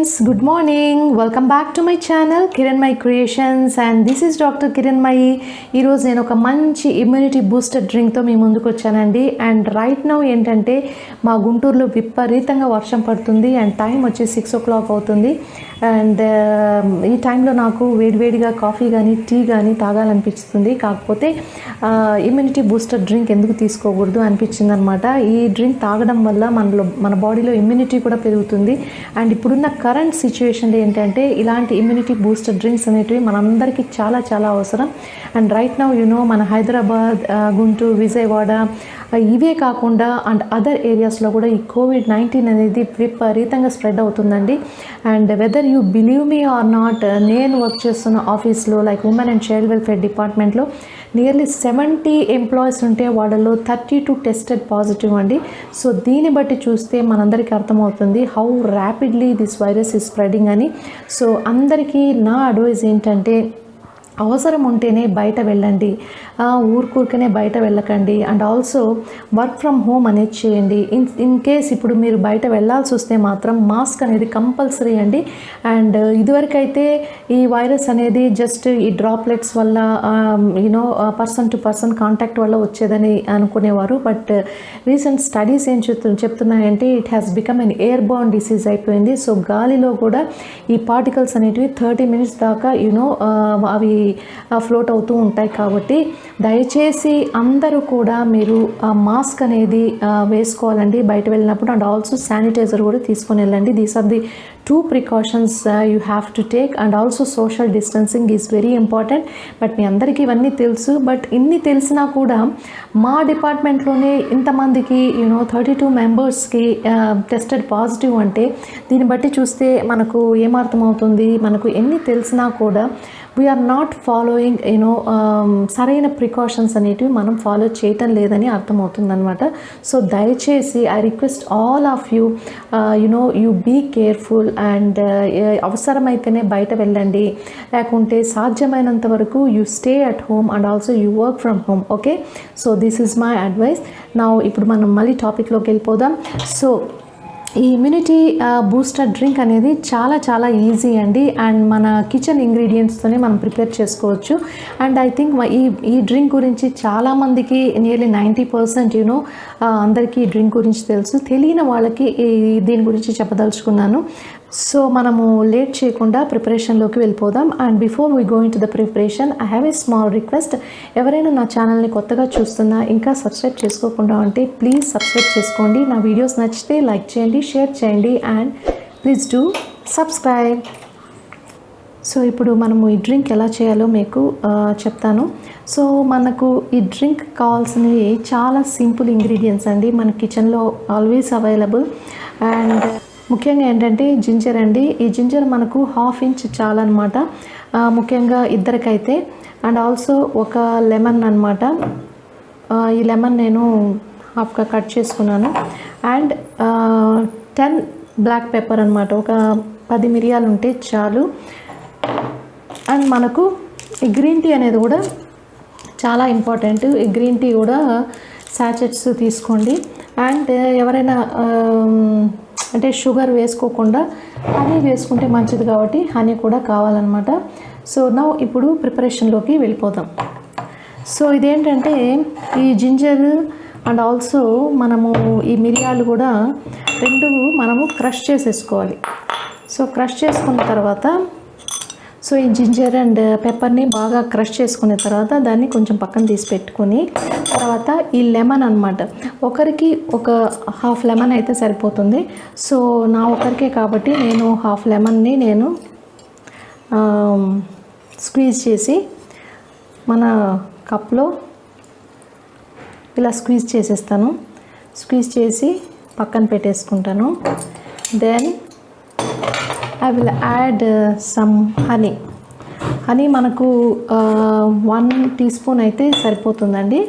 friends, good morning. Welcome back to my channel Kiranmayi Creations and this is Dr. Kiranmayi. ఈ రోజు నేను ఒక మంచి ఇమ్యూనిటీ బూస్టర్ డ్రింక్ తో మీ ముందుకు వచ్చానండి. అండ్ రైట్ నౌ ఏంటంటే మా గుంటూరులో విపరీతంగా వర్షం పడుతుంది అండ్ టైం వచ్చి 6 o'clock అవుతుంది. అండ్ ఈ టైంలో నాకు వేడివేడిగా కాఫీ కానీ టీ కానీ తాగాలనిపిస్తుంది. కాకపోతే ఇమ్యూనిటీ బూస్టర్ డ్రింక్ ఎందుకు తీసుకోకూడదు అనిపించింది అనమాట. ఈ డ్రింక్ తాగడం వల్ల మన బాడీలో ఇమ్యూనిటీ కూడా పెరుగుతుంది. అండ్ ఇప్పుడున్న కరెంట్ సిచ్యువేషన్లో ఏంటంటే ఇలాంటి ఇమ్యూనిటీ బూస్టర్ డ్రింక్స్ అనేటివి మనందరికీ చాలా చాలా అవసరం. అండ్ రైట్ నౌ మన హైదరాబాద్, గుంటూరు, విజయవాడ ఇవే కాకుండా అండ్ అదర్ ఏరియాస్లో కూడా ఈ COVID-19 అనేది విపరీతంగా స్ప్రెడ్ అవుతుందండి. And whether you believe me or not, నేను వర్క్ చేస్తున్న ఆఫీస్లో like women and child welfare డిపార్ట్మెంట్లో నియర్లీ 70 ఎంప్లాయీస్ ఉంటే వాళ్ళలో 32 టెస్టెడ్ పాజిటివ్ అండి. సో దీన్ని బట్టి చూస్తే మనందరికీ అర్థమవుతుంది how rapidly this virus is spreading అని. సో అందరికీ నా అడ్వైజ్ ఏంటంటే అవసరం ఉంటేనే బయట వెళ్ళండి, ఊరికూరికనే బయట వెళ్ళకండి. And also work from home అనేది చేయండి. ఇన్ కేస్ ఇప్పుడు మీరు బయట వెళ్ళాల్సి వస్తే మాత్రం మాస్క్ అనేది కంపల్సరీ అండి. అండ్ ఇదివరకైతే ఈ వైరస్ అనేది జస్ట్ ఈ డ్రాప్లెట్స్ వల్ల పర్సన్ టు పర్సన్ కాంటాక్ట్ వల్ల వచ్చేదని అనుకునేవారు. బట్ రీసెంట్ స్టడీస్ ఏం చెప్తున్నాయంటే it has become an airborne disease అయిపోయింది. సో గాలిలో కూడా ఈ పార్టికల్స్ అనేటివి 30 minutes దాకా అవి ఫ్లోట్ అవుతూ ఉంటాయి. కాబట్టి దయచేసి అందరూ కూడా మీరు మాస్క్ అనేది వేసుకోవాలండి బయట వెళ్ళినప్పుడు. అండ్ ఆల్సో శానిటైజర్ కూడా తీసుకొని వెళ్ళండి. These are the 2 precautions you have to take. And also social distancing is very important. But మీ అందరికీ ఇవన్నీ తెలుసు. బట్ ఇన్ని తెలిసినా కూడా మా డిపార్ట్మెంట్లోనే ఇంతమందికి 32 మెంబర్స్కి టెస్టెడ్ పాజిటివ్ అంటే దీన్ని బట్టి చూస్తే మనకు ఏమర్థమవుతుంది, మనకు ఎన్ని తెలిసినా కూడా వీఆర్ నాట్ ఫాలోయింగ్ సరైన ప్రికాషన్స్ అనేటివి మనం ఫాలో చేయటం లేదని అర్థమవుతుంది అనమాట. సో దయచేసి I request all of you you be careful. And అవసరమైతేనే బయట వెళ్ళండి, లేకుంటే సాధ్యమైనంత వరకు you stay at home and also you work from home. Okay, so this is my advice. నా ఇప్పుడు మనం మళ్ళీ టాపిక్లోకి వెళ్ళిపోదాం. సో ఈ ఇమ్యూనిటీ బూస్టర్ డ్రింక్ అనేది చాలా చాలా ఈజీ అండి. అండ్ మన కిచెన్ ఇంగ్రీడియంట్స్తోనే మనం ప్రిపేర్ చేసుకోవచ్చు. అండ్ ఐ థింక్ ఈ డ్రింక్ గురించి చాలామందికి నియర్లీ 90% అందరికీ ఈ డ్రింక్ గురించి తెలుసు. తెలియని వాళ్ళకి దీని గురించి చెప్పదలుచుకున్నాను. సో మనము లేట్ చేయకుండా ప్రిపరేషన్లోకి వెళ్ళిపోదాం. And before we going to the preparation I have a small request. ఎవరైనా నా ఛానల్ని కొత్తగా చూస్తున్నా ఇంకా సబ్స్క్రైబ్ చేసుకోకుండా ఉంటే ప్లీజ్ సబ్స్క్రైబ్ చేసుకోండి. నా వీడియోస్ నచ్చితే లైక్ చేయండి, షేర్ చేయండి and please do subscribe. So ఇప్పుడు మనము ఈ డ్రింక్ ఎలా చేయాలో మీకు చెప్తాను. సో మనకు ఈ డ్రింక్ కావాల్సినవి చాలా సింపుల్ ఇంగ్రీడియంట్స్ అండి, మన కిచెన్లో ఆల్వేస్ అవైలబుల్. అండ్ ముఖ్యంగా ఏంటంటే జింజర్ అండి. ఈ జింజర్ మనకు 1/2 inch చాలన్నమాట, ముఖ్యంగా ఇద్దరికైతే. అండ్ ఆల్సో ఒక లెమన్ అనమాట. ఈ లెమన్ నేను హాఫ్గా కట్ చేసుకున్నాను. అండ్ 10 బ్లాక్ పెప్పర్ అనమాట, ఒక 10 మిరియాలు ఉంటే చాలు. అండ్ మనకు ఈ గ్రీన్ టీ అనేది కూడా చాలా ఇంపార్టెంట్. ఈ గ్రీన్ టీ కూడా సాచెట్స్ తీసుకోండి. అండ్ ఎవరైనా అంటే షుగర్ వేసుకోకుండా హనీ వేసుకుంటే మంచిది కాబట్టి హనీ కూడా కావాలన్నమాట. సో నా ఇప్పుడు ప్రిపరేషన్లోకి వెళ్ళిపోదాం. సో ఇదేంటంటే ఈ జింజర్ అండ్ ఆల్సో మనము ఈ మిరియాలు కూడా 2 మనము క్రష్ చేసేసుకోవాలి. సో క్రష్ చేసుకున్న తర్వాత సో ఈ జింజర్ అండ్ పెప్పర్ని బాగా క్రష్ చేసుకున్న తర్వాత దాన్ని కొంచెం పక్కన తీసి పెట్టుకొని తర్వాత ఈ లెమన్ అనమాట, ఒకరికి ఒక 1/2 లెమన్ అయితే సరిపోతుంది. సో నా ఒకరికే కాబట్టి నేను 1/2 లెమన్ని నేను స్క్వీజ్ చేసి మన కప్లో ఇలా స్క్వీజ్ చేసేస్తాను. స్క్వీజ్ చేసి పక్కన పెట్టేసుకుంటాను. Then I will add some honey. Honey మనకు 1 teaspoon అయితే సరిపోతుందండి.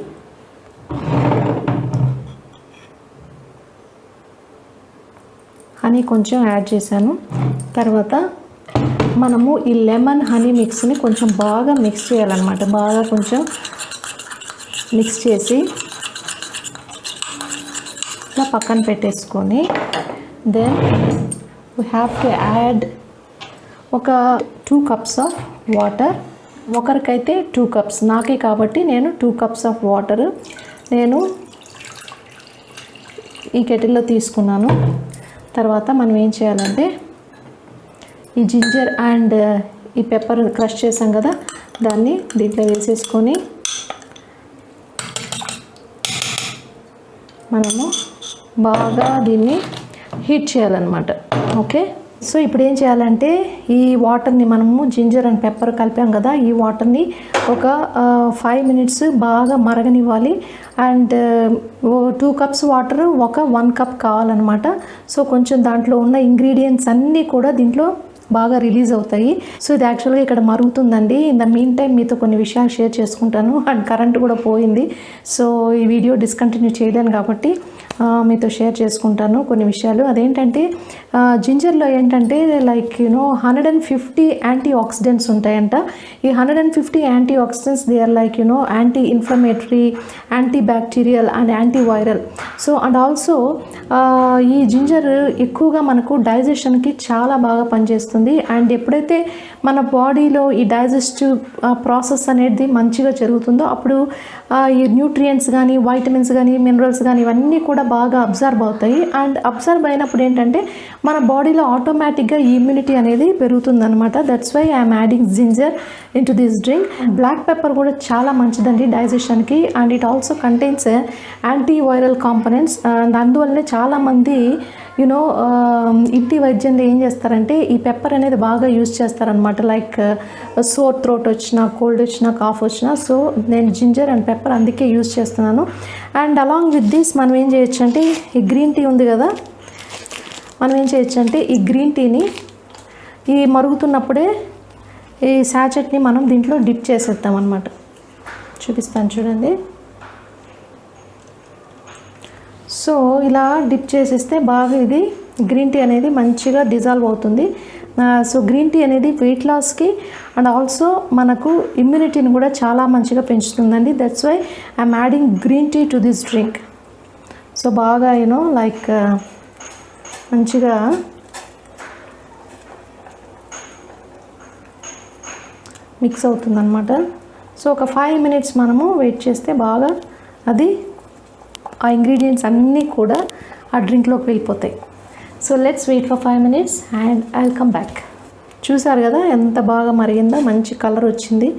హనీ కొంచెం యాడ్ చేశాను. తర్వాత మనము ఈ లెమన్ హనీ మిక్స్ని కొంచెం బాగా మిక్స్ చేయాలన్నమాట. బాగా కొంచెం మిక్స్ చేసి ఇలా పక్కన పెట్టేసుకొని then we have to add ఒక 2 cups ఆఫ్ వాటర్. ఒకరికైతే 2 cups, నాకే కాబట్టి నేను 2 cups ఆఫ్ వాటర్ నేను ఈ కెటిల్లో తీసుకున్నాను. తర్వాత మనం ఏం చేయాలంటే ఈ జింజర్ అండ్ ఈ పెప్పర్ క్రష్ చేసాం కదా, దాన్ని దీంట్లో వేసేసుకొని మనము బాగా దీన్ని హీట్ చేయాలన్నమాట. ఓకే, సో ఇప్పుడు ఏం చేయాలంటే ఈ వాటర్ని మనము జింజర్ అండ్ పెప్పర్ కలిపాం కదా, ఈ వాటర్ని ఒక 5 minutes బాగా మరగనివ్వాలి. అండ్ 2 cups వాటర్ ఒక 1 cup కావాలన్నమాట. సో కొంచెం దాంట్లో ఉన్న ఇంగ్రీడియంట్స్ అన్నీ కూడా దీంట్లో బాగా రిలీజ్ అవుతాయి. సో ఇది యాక్చువల్గా ఇక్కడ మరుగుతుందండి. ఇన్ ద మీన్ టైం మీతో కొన్ని విషయాలు షేర్ చేసుకుంటాను. అండ్ కరెంట్ కూడా పోయింది, సో ఈ వీడియో డిస్కంటిన్యూ చేయలేను కాబట్టి మీతో షేర్ చేసుకుంటాను కొన్ని విషయాలు. అదేంటంటే జింజర్లో ఏంటంటే లైక్ 150 యాంటీ ఆక్సిడెంట్స్ ఉంటాయంట. ఈ 150 antioxidants they are like anti inflammatory, anti bacterial and anti viral. So and also ఈ జింజర్ ఎక్కువగా మనకు డైజెషన్కి చాలా బాగా పనిచేస్తుంది. అండ్ ఎప్పుడైతే మన బాడీలో ఈ డైజెస్టివ్ ప్రాసెస్ అనేది మంచిగా జరుగుతుందో అప్పుడు ఈ న్యూట్రియంట్స్ కానీ, వైటమిన్స్ కానీ, మినరల్స్ కానీ ఇవన్నీ కూడా బాగా అబ్జర్వ్ అవుతాయి. అండ్ అబ్జర్వ్ అయినప్పుడు ఏంటంటే మన బాడీలో ఆటోమేటిక్గా ఈ ఇమ్యూనిటీ అనేది పెరుగుతుందన్నమాట. That's why I'm adding ginger into this drink. Black pepper కూడా చాలా మంచిదండి డైజెషన్కి. And it also contains antiviral components. And అందువల్లనే చాలామంది ఇంటి వైద్యంలో ఏం చేస్తారంటే ఈ పెప్పర్ అనేది బాగా యూజ్ చేస్తారనమాట. లైక్ సోర్ థ్రోట్ వచ్చినా, కోల్డ్ వచ్చినా, కాఫ్ వచ్చినా. సో నేను జింజర్ అండ్ పెప్పర్ అందుకే యూజ్ చేస్తున్నాను. అండ్ అలాంగ్ విత్ దిస్ మనం ఏం చేయొచ్చు అంటే ఈ గ్రీన్ టీ ఉంది కదా, మనం ఏం చేయొచ్చు అంటే ఈ గ్రీన్ టీని ఈ మరుగుతున్నప్పుడే ఈ సాచెట్ని మనం దీంట్లో డిప్ చేసేద్దాం అనమాట. చూపిస్తాను చూడండి. సో ఇలా డిప్ చేసేస్తే బాగా ఇది గ్రీన్ టీ అనేది మంచిగా డిజాల్వ్ అవుతుంది. సో గ్రీన్ టీ అనేది వెయిట్ లాస్కి అండ్ ఆల్సో మనకు ఇమ్యూనిటీని కూడా చాలా మంచిగా పెంచుతుందండి. That's why I'm adding green tea to this drink. So బాగా లైక్ మంచిగా మిక్స్ అవుతుందన్నమాట. సో ఒక 5 minutes మనము వెయిట్ చేస్తే బాగా అది ఆ ఇంగ్రీడియంట్స్ అన్నీ కూడా ఆ డ్రింక్లోకి వెళ్ళిపోతాయి. So let's wait for 5 minutes and I will come back. చూసారు కదా ఎంత బాగా మరిగిందో, మంచి కలర్ వచ్చింది.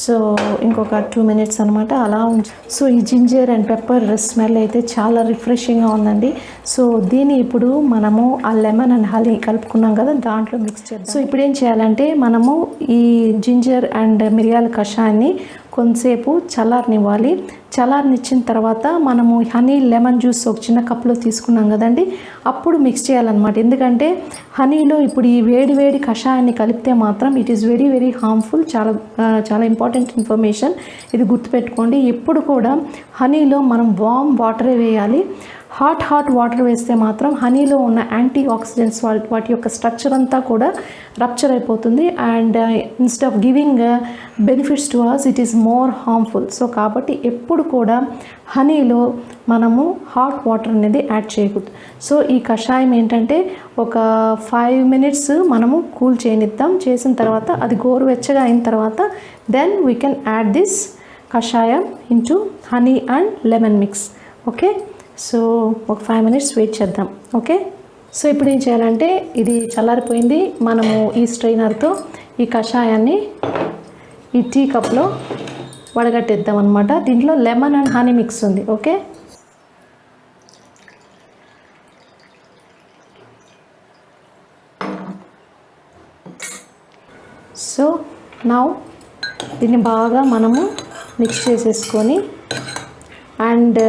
సో ఇంకొక 2 minutes అనమాట అలా ఉంచి. సో ఈ జింజర్ అండ్ పెప్పర్ స్మెల్ అయితే చాలా రిఫ్రెషింగ్గా ఉందండి. సో దీన్ని ఇప్పుడు మనము ఆ లెమన్ అండ్ హనీ కలుపుకున్నాం కదా దాంట్లో మిక్స్ చేద్దాం. సో ఇప్పుడు ఏం చేయాలంటే మనము ఈ జింజర్ అండ్ మిరియాల కషాయాన్ని కొంతసేపు చల్లారనివ్వాలి. చల్లారనిచ్చిన తర్వాత మనము హనీ, లెమన్ జ్యూస్ ఒక చిన్న కప్లో తీసుకున్నాం కదండి, అప్పుడు మిక్స్ చేయాలన్నమాట. ఎందుకంటే హనీలో ఇప్పుడు ఈ వేడి వేడి కషాయాన్ని కలిపితే మాత్రం it is very very harmful. చాలా ఇంపార్టెంట్ ఇన్ఫర్మేషన్ ఇది గుర్తుపెట్టుకోండి. ఎప్పుడు కూడా హనీలో మనం వామ్ వాటరే వేయాలి. హాట్ వాటర్ వేస్తే మాత్రం హనీలో ఉన్న యాంటీ ఆక్సిడెంట్స్ వాటి యొక్క స్ట్రక్చర్ అంతా కూడా రప్చర్ అయిపోతుంది. And instead of giving benefits to us it is more harmful. So కాబట్టి ఎప్పుడు కూడా హనీలో మనము హాట్ వాటర్ అనేది యాడ్ చేయకూడదు. సో ఈ కషాయం ఏంటంటే ఒక 5 minutes మనము కూల్ చేయనిద్దాం. చేసిన తర్వాత అది గోరువెచ్చగా అయిన తర్వాత then we can add this కషాయం into honey and lemon mix. Okay, so ఒక 5 minutes వెయిట్ చేద్దాం. ఓకే, సో ఇప్పుడు ఏం చేయాలంటే ఇది చల్లారిపోయింది. మనము ఈ స్ట్రైనర్తో ఈ కషాయాన్ని ఈ టీ కప్లో వడగట్టేద్దాం అనమాట. దీంట్లో లెమన్ అండ్ హనీ మిక్స్ ఉంది. ఓకే, సో నౌ దీన్ని బాగా మనము మిక్స్ చేసేసుకొని అండ్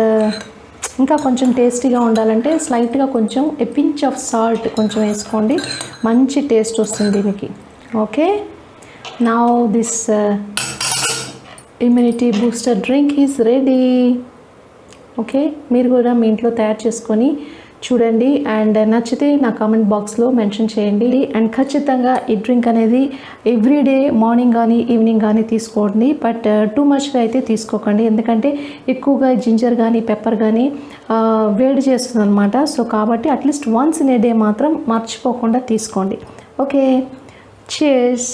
ఇంకా కొంచెం టేస్టీగా ఉండాలంటే స్లైట్గా కొంచెం ఎ పించ్ ఆఫ్ సాల్ట్ కొంచెం వేసుకోండి, మంచి టేస్ట్ వస్తుంది దీనికి. Okay, now this immunity booster drink is ready. Okay, మీరు కూడా మీ ఇంట్లో తయారు చేసుకొని చూడండి అండ్ నచ్చితే నా కామెంట్ బాక్స్లో మెన్షన్ చేయండి. అండ్ ఖచ్చితంగా ఈ డ్రింక్ అనేది ఎవ్రీడే మార్నింగ్ కానీ ఈవినింగ్ కానీ తీసుకోండి. బట్ టూ మచ్గా అయితే తీసుకోకండి, ఎందుకంటే ఎక్కువగా జింజర్ కానీ పెప్పర్ కానీ వేడి చేస్తుంది అనమాట. సో కాబట్టి at least once in a day మాత్రం మర్చిపోకుండా తీసుకోండి. Okay, cheers.